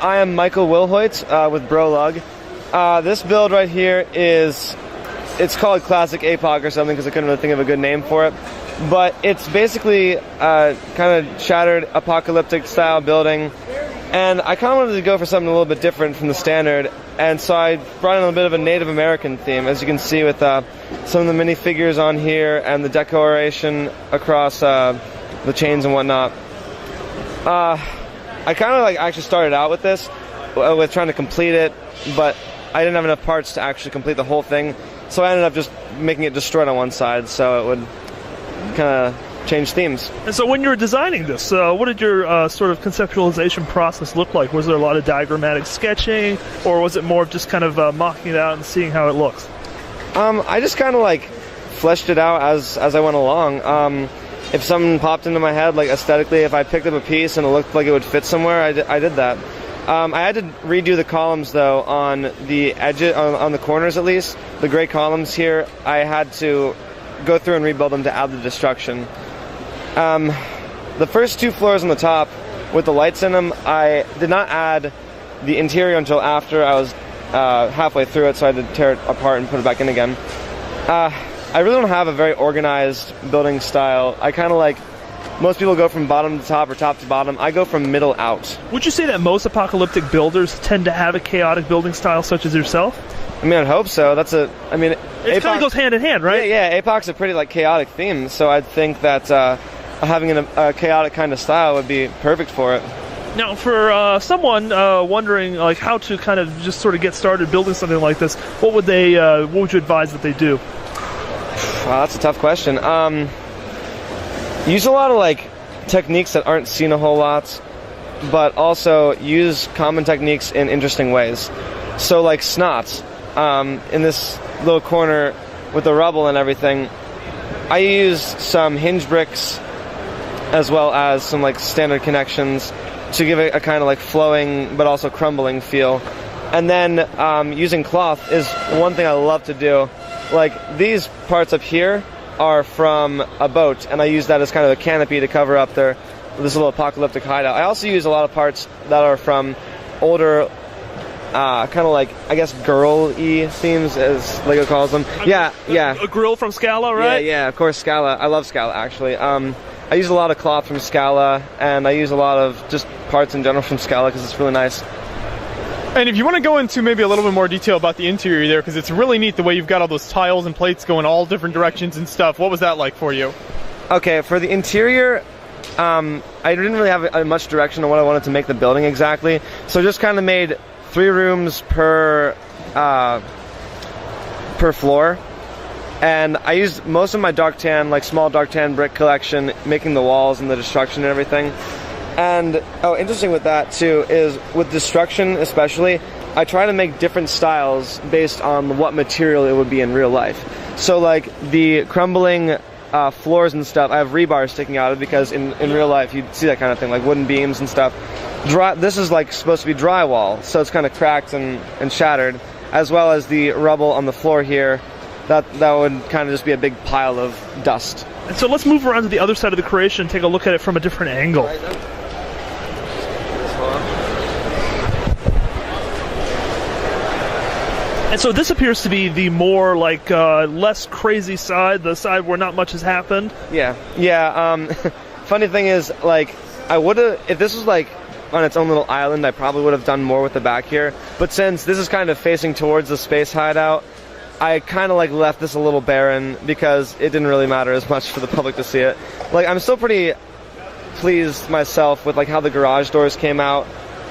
I am Michael Wilhoit with Brolug. This build right here it's called Classic APOC or something because I couldn't really think of a good name for it. But it's basically kind of shattered apocalyptic style building. And I kind of wanted to go for something a little bit different from the standard. And so I brought in a bit of a Native American theme, as you can see with some of the minifigures on here and the decoration across the chains and whatnot. I kind of actually started out with this, with trying to complete it, but I didn't have enough parts to actually complete the whole thing. So I ended up just making it destroyed on one side, so it would kind of change themes. And so when you were designing this, what did your sort of conceptualization process look like? Was there a lot of diagrammatic sketching, or was it more of just kind of mocking it out and seeing how it looks? I just kind of fleshed it out as I went along. If something popped into my head, aesthetically, if I picked up a piece and it looked like it would fit somewhere, I did that. I had to redo the columns, though, on the edges, on the corners at least. The gray columns here, I had to go through and rebuild them to add the destruction. The first two floors on the top, with the lights in them, I did not add the interior until after I was halfway through it, so I had to tear it apart and put it back in again. I really don't have a very organized building style. I kind of most people go from bottom to top or top to bottom. I go from middle out. Would you say that most apocalyptic builders tend to have a chaotic building style such as yourself? I mean, I'd hope so. It kind of goes hand in hand, right? Yeah, APOC's a pretty chaotic theme, so I'd think that having a chaotic kind of style would be perfect for it. Now, for someone wondering how to kind of just sort of get started building something like this, what would you advise that they do? Wow, that's a tough question. Use a lot of techniques that aren't seen a whole lot, but also use common techniques in interesting ways. So snots, in this little corner with the rubble and everything, I used some hinge bricks as well as some standard connections to give it a kind of flowing but also crumbling feel. And then using cloth is one thing I love to do. These parts up here are from a boat, and I use that as kind of a canopy to cover up this little apocalyptic hideout. I also use a lot of parts that are from older, kind of I guess, girl-y themes, as Lego calls them. Yeah. A grill from Scala, right? Yeah, of course, Scala. I love Scala, actually. I use a lot of cloth from Scala, and I use a lot of just parts in general from Scala because it's really nice. And if you want to go into maybe a little bit more detail about the interior there, because it's really neat the way you've got all those tiles and plates going all different directions and stuff. What was that like for you? Okay, for the interior, I didn't really have much direction on what I wanted to make the building exactly, so I just kind of made 3 rooms per floor. And I used most of my dark tan, small dark tan brick collection, making the walls and the destruction and everything. And, interesting with that, too, is with destruction especially, I try to make different styles based on what material it would be in real life. So, the crumbling floors and stuff, I have rebar sticking out of it because in real life you'd see that kind of thing, wooden beams and stuff. This is, supposed to be drywall, so it's kind of cracked and shattered, as well as the rubble on the floor here. That would kind of just be a big pile of dust. And so let's move around to the other side of the creation and take a look at it from a different angle. And so this appears to be the more less crazy side, the side where not much has happened. Yeah. Funny thing is, I would have, if this was on its own little island, I probably would have done more with the back here. But since this is kind of facing towards the space hideout, I kind of left this a little barren because it didn't really matter as much for the public to see it. I'm still pretty pleased myself with how the garage doors came out,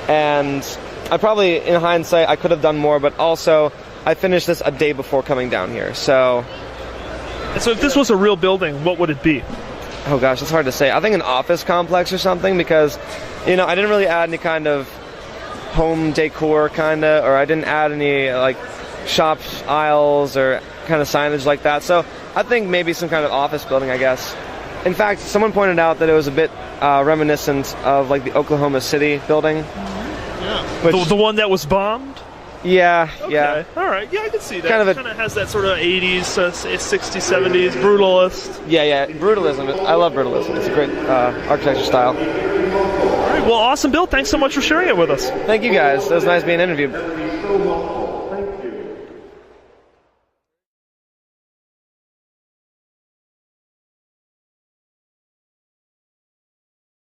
and I probably, in hindsight, I could have done more, but also I finished this a day before coming down here, so... And so if this was a real building, what would it be? Oh gosh, it's hard to say. I think an office complex or something, because, I didn't really add any kind of home decor, or I didn't add any, shop aisles or kind of signage like that, so I think maybe some kind of office building, I guess. In fact, someone pointed out that it was a bit reminiscent of, the Oklahoma City building. Yeah. The one that was bombed? Yeah, okay. Yeah. All right, yeah, I can see that. Kind of has that sort of 80s, 60s, 70s, brutalist. Yeah, brutalism. I love brutalism. It's a great architecture style. All right, Well, awesome, Bill. Thanks so much for sharing it with us. Thank you guys. It was nice being interviewed.